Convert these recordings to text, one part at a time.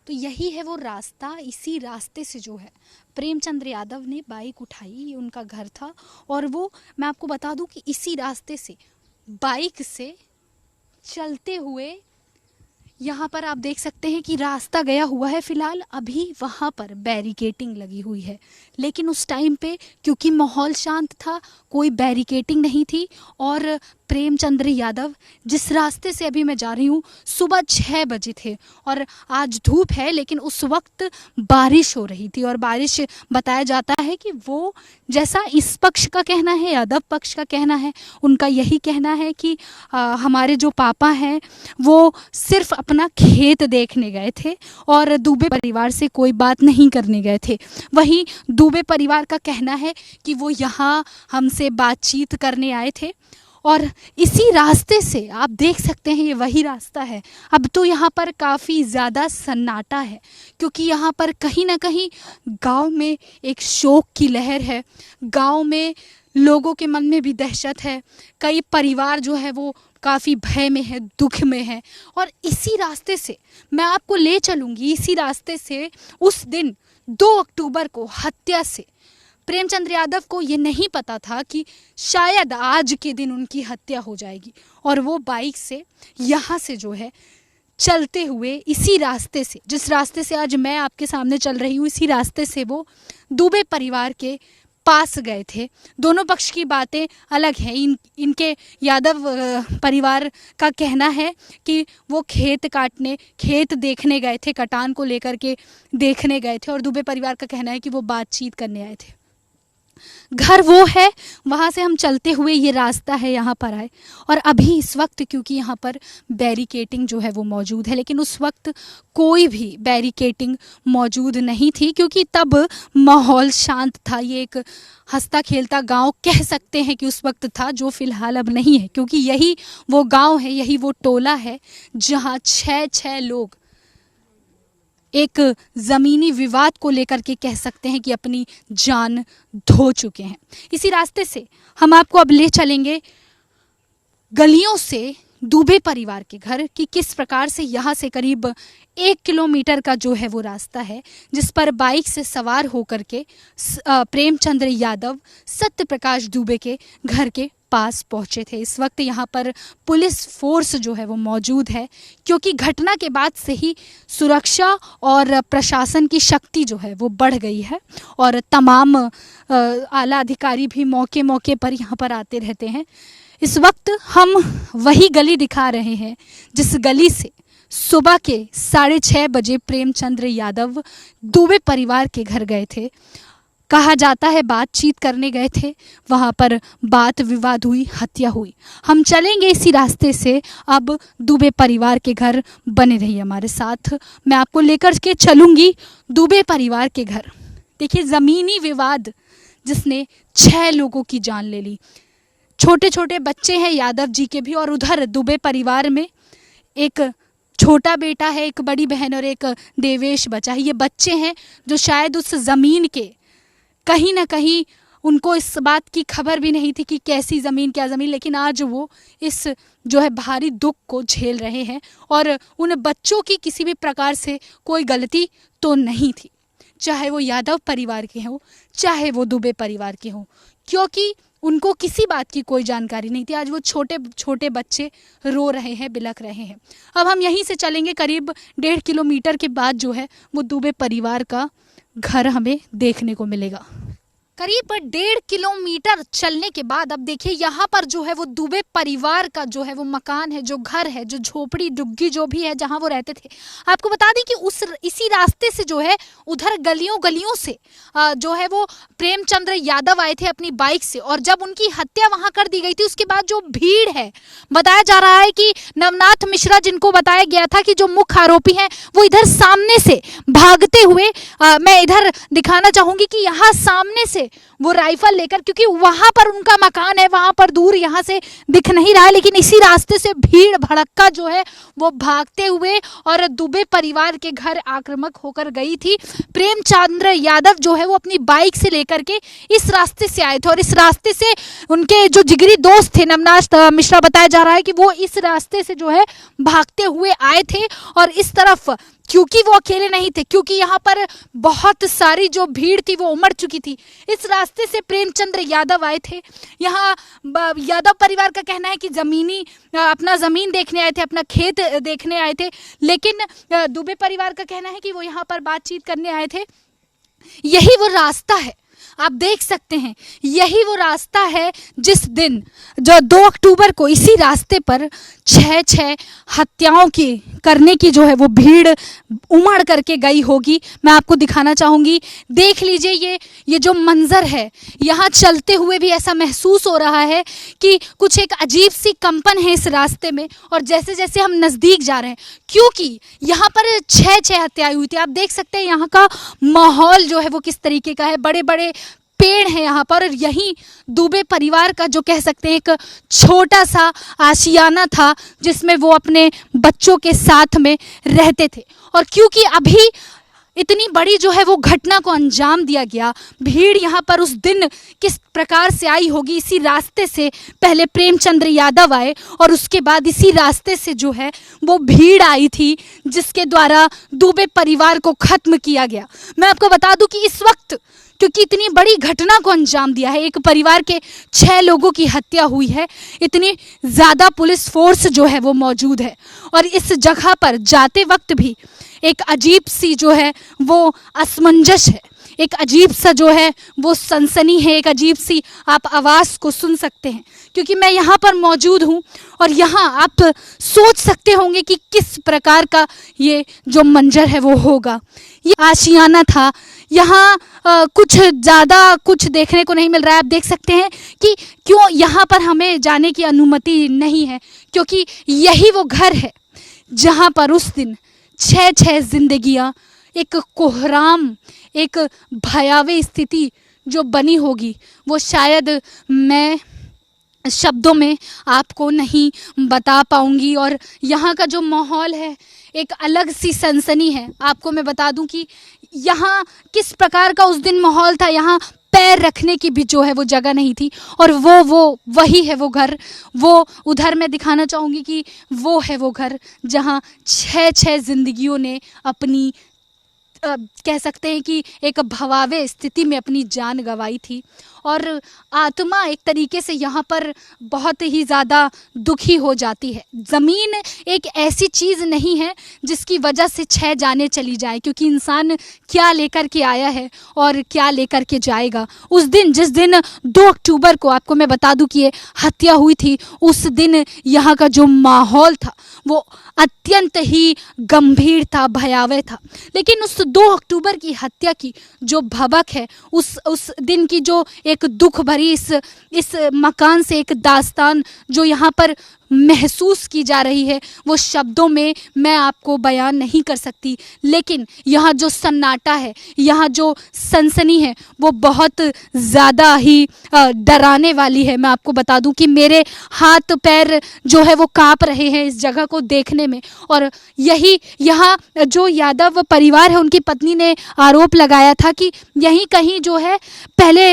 तो यही है वो रास्ता। इसी रास्ते से जो है प्रेमचंद्र यादव ने बाइक उठाई, ये उनका घर था। और वो मैं आपको बता दूं कि इसी रास्ते से बाइक से चलते हुए यहाँ पर आप देख सकते हैं कि रास्ता गया हुआ है। फिलहाल अभी वहाँ पर बैरिकेटिंग लगी हुई है, लेकिन उस टाइम पे क्योंकि माहौल शांत था, कोई बैरिकेटिंग नहीं थी। और प्रेमचंद्र यादव जिस रास्ते से अभी मैं जा रही हूँ, सुबह 6 बजे थे और आज धूप है, लेकिन उस वक्त बारिश हो रही थी। और बारिश बताया जाता है कि वो, जैसा इस पक्ष का कहना है, यादव पक्ष का कहना है, उनका यही कहना है कि हमारे जो पापा हैं वो सिर्फ अपना खेत देखने गए थे और दुबे परिवार से कोई बात नहीं करने गए थे। वहीं दुबे परिवार का कहना है कि वो यहाँ हमसे बातचीत करने आए थे। और इसी रास्ते से आप देख सकते हैं, ये वही रास्ता है। अब तो यहाँ पर काफ़ी ज़्यादा सन्नाटा है, क्योंकि यहाँ पर कहीं ना कहीं गांव में एक शोक की लहर है। गांव में लोगों के मन में भी दहशत है। कई परिवार जो है वो काफ़ी भय में है, दुख में है। और इसी रास्ते से मैं आपको ले चलूँगी। इसी रास्ते से उस दिन 2 अक्टूबर को हत्या से प्रेमचंद्र यादव को ये नहीं पता था कि शायद आज के दिन उनकी हत्या हो जाएगी। और वो बाइक से यहाँ से जो है चलते हुए इसी रास्ते से, जिस रास्ते से आज मैं आपके सामने चल रही हूँ, इसी रास्ते से वो दुबे परिवार के पास गए थे। दोनों पक्ष की बातें अलग हैं। इनके यादव परिवार का कहना है कि वो खेत देखने गए थे, कटान को लेकर के देखने गए थे। और दुबे परिवार का कहना है कि वो बातचीत करने आए थे। घर वो है, वहाँ से हम चलते हुए ये रास्ता है, यहाँ पर आए। और अभी इस वक्त क्योंकि यहाँ पर बैरिकेटिंग जो है वो मौजूद है, लेकिन उस वक्त कोई भी बैरिकेटिंग मौजूद नहीं थी, क्योंकि तब माहौल शांत था। ये एक हंसता खेलता गांव कह सकते हैं कि उस वक्त था, जो फिलहाल अब नहीं है। क्योंकि यही वो गांव है, यही वो टोला है जहाँ 6 लोग एक ज़मीनी विवाद को लेकर के कह सकते हैं कि अपनी जान धो चुके हैं। इसी रास्ते से हम आपको अब ले चलेंगे गलियों से दुबे परिवार के घर, कि किस प्रकार से यहाँ से करीब 1 किलोमीटर का जो है वो रास्ता है, जिस पर बाइक से सवार होकर के प्रेमचंद्र यादव सत्य प्रकाश दुबे के घर के पास पहुंचे थे। इस वक्त यहाँ पर पुलिस फोर्स जो है वो मौजूद है, क्योंकि घटना के बाद से ही सुरक्षा और प्रशासन की शक्ति जो है वो बढ़ गई है। और तमाम आला अधिकारी भी मौके मौके पर यहाँ पर आते रहते हैं। इस वक्त हम वही गली दिखा रहे हैं जिस गली से सुबह के 6:30 बजे प्रेमचंद्र यादव दुबे परिवार के घर गए थे। कहा जाता है बातचीत करने गए थे, वहाँ पर बात विवाद हुई, हत्या हुई। हम चलेंगे इसी रास्ते से अब दुबे परिवार के घर। बने रहिए हमारे साथ, मैं आपको लेकर के चलूँगी दुबे परिवार के घर। देखिए, ज़मीनी विवाद जिसने 6 लोगों की जान ले ली। छोटे छोटे बच्चे हैं यादव जी के भी, और उधर दुबे परिवार में एक छोटा बेटा है, एक बड़ी बहन और एक देवेश बचा है। ये बच्चे हैं जो शायद उस ज़मीन के कहीं ना कहीं उनको इस बात की खबर भी नहीं थी कि कैसी ज़मीन, क्या ज़मीन, लेकिन आज वो इस जो है भारी दुख को झेल रहे हैं। और उन बच्चों की किसी भी प्रकार से कोई गलती तो नहीं थी, चाहे वो यादव परिवार के हों, चाहे वो दुबे परिवार के हों, क्योंकि उनको किसी बात की कोई जानकारी नहीं थी। आज वो छोटे छोटे बच्चे रो रहे हैं, बिलख रहे हैं। अब हम यहीं से चलेंगे, करीब 1.5 किलोमीटर के बाद जो है वो दुबे परिवार का घर हमें देखने को मिलेगा। करीब 1.5 किलोमीटर चलने के बाद अब देखिए यहाँ पर जो है वो दुबे परिवार का जो है वो मकान है, जो घर है, जो झोपड़ी डुग्गी जो भी है जहाँ वो रहते थे। आपको बता दें कि इसी रास्ते से जो है उधर गलियों से जो है वो प्रेमचंद्र यादव आए थे अपनी बाइक से। और जब उनकी हत्या वहाँ कर दी गई थी, उसके बाद जो भीड़ है, बताया जा रहा है कि नवनाथ मिश्रा, जिनको बताया गया था कि जो मुख्य आरोपी हैं, वो इधर सामने से भागते हुए, मैं इधर दिखाना चाहूँगी कि यहाँ सामने से वो राइफल लेकर, क्योंकि वहां पर उनका मकान है, वहां पर दूर यहां से दिख नहीं रहा है, लेकिन इसी रास्ते से भीड़ भड़क्का जो है वो भागते हुए और दुबे परिवार के घर आक्रामक होकर गई थी। प्रेमचंद्र यादव जो है वो अपनी बाइक से लेकर के इस रास्ते से आए थे, और इस रास्ते से उनके जो जिगरी दोस्त थे नवनाथ मिश्रा, बताया जा रहा है कि वो इस रास्ते से जो है भागते हुए आए थे। और इस तरफ क्योंकि वो अकेले नहीं थे, क्योंकि यहाँ पर बहुत सारी जो भीड़ थी वो उमड़ चुकी थी। इस रास्ते से प्रेमचंद्र यादव आए थे। यहाँ यादव परिवार का कहना है कि अपना ज़मीन देखने आए थे, अपना खेत देखने आए थे, लेकिन दुबे परिवार का कहना है कि वो यहाँ पर बातचीत करने आए थे। यही वो रास्ता है, आप देख सकते हैं, यही वो रास्ता है जिस दिन जो 2 अक्टूबर को इसी रास्ते पर 6 हत्याओं की करने की जो है वो भीड़ उमड़ करके गई होगी। मैं आपको दिखाना चाहूँगी, देख लीजिए ये जो मंजर है, यहाँ चलते हुए भी ऐसा महसूस हो रहा है कि कुछ एक अजीब सी कंपन है इस रास्ते में। और जैसे जैसे हम नज़दीक जा रहे हैं, क्योंकि यहाँ पर 6 हत्याएं हुई थी, आप देख सकते हैं यहाँ का माहौल जो है वो किस तरीके का है। बड़े बड़े पेड़ हैं यहाँ पर, और यही दुबे परिवार का जो कह सकते हैं एक छोटा सा आशियाना था जिसमें वो अपने बच्चों के साथ में रहते थे। और क्योंकि अभी इतनी बड़ी जो है वो घटना को अंजाम दिया गया, भीड़ यहाँ पर उस दिन किस प्रकार से आई होगी, इसी रास्ते से पहले प्रेमचंद्र यादव आए और उसके बाद इसी रास्ते से जो है वो भीड़ आई थी जिसके द्वारा दुबे परिवार को खत्म किया गया। मैं आपको बता दूं कि इस वक्त क्योंकि इतनी बड़ी घटना को अंजाम दिया है, एक परिवार के 6 लोगों की हत्या हुई है, इतनी ज़्यादा पुलिस फोर्स जो है वो मौजूद है, और इस जगह पर जाते वक्त भी एक अजीब सी जो है वो असमंजस है, एक अजीब सा जो है वो सनसनी है, एक अजीब सी आप आवाज़ को सुन सकते हैं। क्योंकि मैं यहाँ पर मौजूद हूँ और यहाँ आप सोच सकते होंगे कि किस प्रकार का ये जो मंजर है वो होगा। ये आशियाना था, यहाँ कुछ ज़्यादा कुछ देखने को नहीं मिल रहा है। आप देख सकते हैं कि क्यों यहाँ पर हमें जाने की अनुमति नहीं है, क्योंकि यही वो घर है जहाँ पर उस दिन 6 जिंदगियाँ, एक कोहराम, एक भयावह स्थिति जो बनी होगी वो शायद मैं शब्दों में आपको नहीं बता पाऊंगी। और यहाँ का जो माहौल है एक अलग सी सनसनी है। आपको मैं बता दूं कि यहाँ किस प्रकार का उस दिन माहौल था, यहाँ पैर रखने की भी जो है वो जगह नहीं थी। और वही है वो घर, वो उधर मैं दिखाना चाहूँगी कि वो है वो घर जहाँ 6 जिंदगियों ने अपनी कह सकते हैं कि एक भयावह स्थिति में अपनी जान गंवाई थी। और आत्मा एक तरीके से यहाँ पर बहुत ही ज़्यादा दुखी हो जाती है। ज़मीन एक ऐसी चीज़ नहीं है जिसकी वजह से 6 जानें चली जाए, क्योंकि इंसान क्या लेकर के आया है और क्या लेकर के जाएगा। उस दिन जिस दिन 2 अक्टूबर को आपको मैं बता दूं कि ये हत्या हुई थी, उस दिन यहाँ का जो माहौल था वो अत्यंत ही गंभीर था, भयावह था। लेकिन उस 2 अक्टूबर की हत्या की जो भभक है, उस दिन की जो एक दुख भरी इस मकान से एक दास्तान जो यहाँ पर महसूस की जा रही है, वो शब्दों में मैं आपको बयान नहीं कर सकती। लेकिन यहाँ जो सन्नाटा है, यहाँ जो सनसनी है, वो बहुत ज़्यादा ही डराने वाली है। मैं आपको बता दूं कि मेरे हाथ पैर जो है वो कांप रहे हैं इस जगह को देखने में। और यही यहाँ जो यादव परिवार है, उनकी पत्नी ने आरोप लगाया था कि यहीं कहीं जो है पहले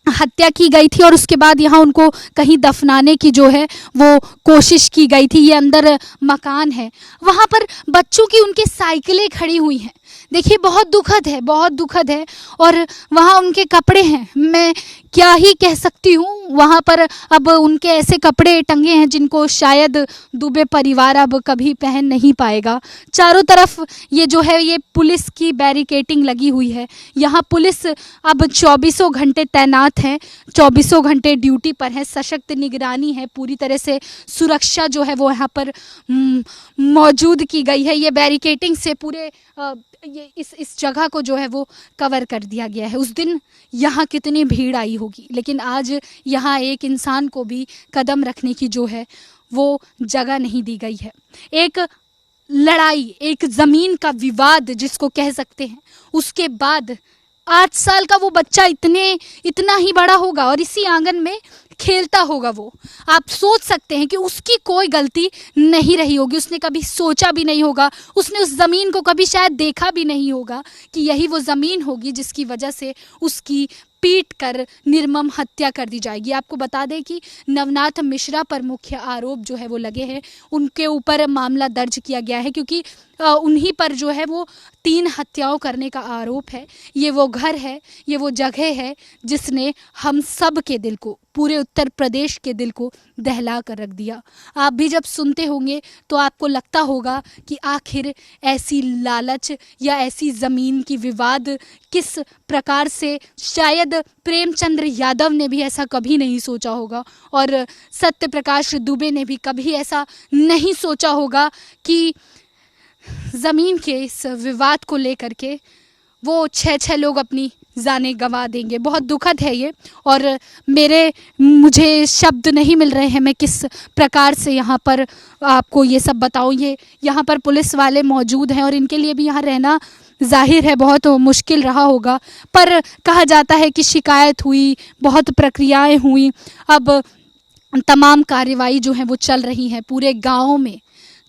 हत्या की गई थी और उसके बाद यहाँ उनको कहीं दफनाने की जो है वो कोशिश की गई थी। ये अंदर मकान है, वहाँ पर बच्चों की उनकी साइकिलें खड़ी हुई हैं। देखिए बहुत दुखद है, बहुत दुखद है। और वहाँ उनके कपड़े हैं, मैं क्या ही कह सकती हूँ। वहाँ पर अब उनके ऐसे कपड़े टंगे हैं जिनको शायद दुबे परिवार अब कभी पहन नहीं पाएगा। चारों तरफ ये जो है ये पुलिस की बैरिकेटिंग लगी हुई है। यहाँ पुलिस अब 24 घंटे तैनात है, 24 घंटे ड्यूटी पर है, सशक्त निगरानी है, पूरी तरह से सुरक्षा जो है वो यहाँ पर मौजूद की गई है। ये बैरिकेटिंग से पूरे ये इस जगह को जो है वो कवर कर दिया गया है। उस दिन यहाँ कितनी भीड़ आई होगी, लेकिन आज यहाँ एक इंसान को भी कदम रखने की जो है वो जगह नहीं दी गई है। एक लड़ाई, एक ज़मीन का विवाद जिसको कह सकते हैं, उसके बाद 8 साल का वो बच्चा इतना ही बड़ा होगा और इसी आंगन में खेलता होगा। वो आप सोच सकते हैं कि उसकी कोई गलती नहीं रही होगी, उसने कभी सोचा भी नहीं होगा, उसने उस ज़मीन को कभी शायद देखा भी नहीं होगा कि यही वो ज़मीन होगी जिसकी वजह से उसकी पीट कर निर्मम हत्या कर दी जाएगी। आपको बता दें कि नवनाथ मिश्रा पर मुख्य आरोप जो है वो लगे हैं, उनके ऊपर मामला दर्ज किया गया है, क्योंकि उन्हीं पर जो है वो 3 हत्याओं करने का आरोप है। ये वो घर है, ये वो जगह है जिसने हम सब के दिल को, पूरे उत्तर प्रदेश के दिल को दहला कर रख दिया। आप भी जब सुनते होंगे तो आपको लगता होगा कि आखिर ऐसी लालच या ऐसी ज़मीन की विवाद किस प्रकार से, शायद प्रेमचंद्र यादव ने भी ऐसा कभी नहीं सोचा होगा और सत्य प्रकाश दुबे ने भी कभी ऐसा नहीं सोचा होगा कि ज़मीन के इस विवाद को लेकर के वो 6-6 लोग अपनी जानें गंवा देंगे। बहुत दुखद है ये और मुझे शब्द नहीं मिल रहे हैं मैं किस प्रकार से यहाँ पर आपको ये सब बताऊँ। ये यहाँ पर पुलिस वाले मौजूद हैं और इनके लिए भी यहाँ रहना जाहिर है बहुत मुश्किल रहा होगा। पर कहा जाता है कि शिकायत हुई, बहुत प्रक्रियाएं हुई, अब तमाम कार्रवाई जो है वो चल रही हैं पूरे गाँव में।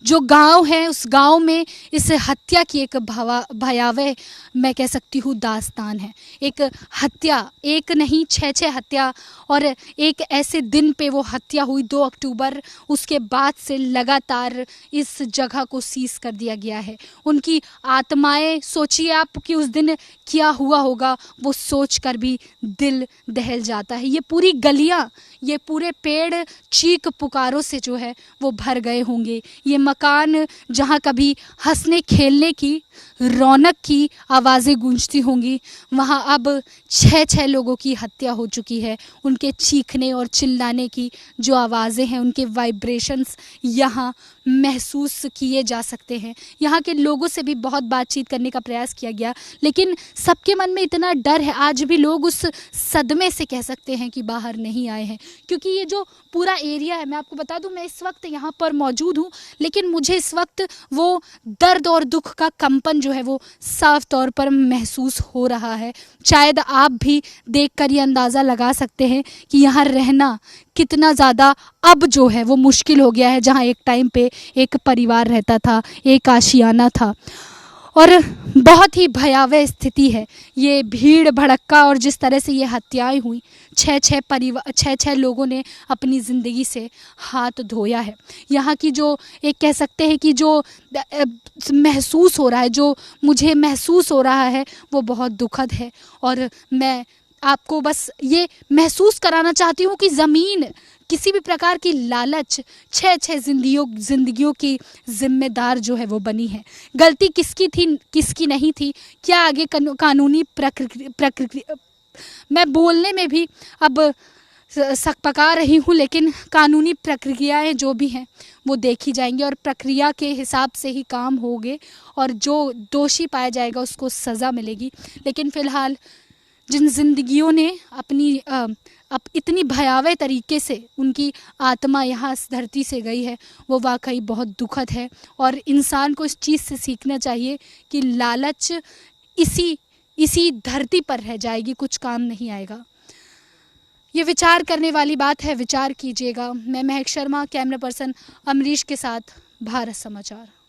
जो गांव है उस गांव में इस हत्या की एक भयावह, मैं कह सकती हूँ, दास्तान है। एक हत्या, एक नहीं 6-6 हत्या, और एक ऐसे दिन पे वो हत्या हुई 2 अक्टूबर। उसके बाद से लगातार इस जगह को सीज कर दिया गया है। उनकी आत्माएं, सोचिए आप कि उस दिन क्या हुआ होगा, वो सोच कर भी दिल दहल जाता है। ये पूरी गलियाँ, ये पूरे पेड़ चीख पुकारों से जो है वो भर गए होंगे। ये मकान जहाँ कभी हंसने खेलने की, रौनक की आवाज़ें गूंजती होंगी, वहाँ अब 6-6 लोगों की हत्या हो चुकी है। उनके चीखने और चिल्लाने की जो आवाज़ें हैं, उनके वाइब्रेशंस यहाँ महसूस किए जा सकते हैं। यहाँ के लोगों से भी बहुत बातचीत करने का प्रयास किया गया, लेकिन सबके मन में इतना डर है। आज भी लोग उस सदमे से, कह सकते हैं, कि बाहर नहीं आए हैं, क्योंकि ये जो पूरा एरिया है, मैं आपको बता दूं, मैं इस वक्त यहाँ पर मौजूद हूँ, लेकिन मुझे इस वक्त वो दर्द और दुख का कंपन जो है वो साफ तौर पर महसूस हो रहा है। शायद आप भी देखकर ये अंदाज़ा लगा सकते हैं कि यहाँ रहना कितना ज़्यादा अब जो है वो मुश्किल हो गया है। जहाँ एक टाइम पे एक परिवार रहता था, एक आशियाना था, और बहुत ही भयावह स्थिति है। ये भीड़ भड़क्का और जिस तरह से ये हत्याएं हुई, 6-6 लोगों ने अपनी ज़िंदगी से हाथ धोया है। यहाँ की जो एक, कह सकते हैं कि जो महसूस हो रहा है, जो मुझे महसूस हो रहा है, वो बहुत दुखद है। और मैं आपको बस ये महसूस कराना चाहती हूँ कि ज़मीन किसी भी प्रकार की लालच 6-6 जिंदगियों की जिम्मेदार जो है वो बनी है। गलती किसकी थी, किसकी नहीं थी, क्या आगे कानूनी प्रक्रिया, मैं बोलने में भी अब सकपका रही हूँ, लेकिन कानूनी प्रक्रियाएं जो भी हैं वो देखी जाएंगी और प्रक्रिया के हिसाब से ही काम होंगे और जो दोषी पाया जाएगा उसको सज़ा मिलेगी। लेकिन फ़िलहाल जिन जिंदगियों ने अपनी अब इतनी भयावह तरीके से उनकी आत्मा यहाँ इस धरती से गई है, वो वाकई बहुत दुखद है। और इंसान को इस चीज़ से सीखना चाहिए कि लालच इसी धरती पर रह जाएगी, कुछ काम नहीं आएगा। ये विचार करने वाली बात है, विचार कीजिएगा। मैं महक शर्मा, कैमरा पर्सन अमरीश के साथ, भारत समाचार।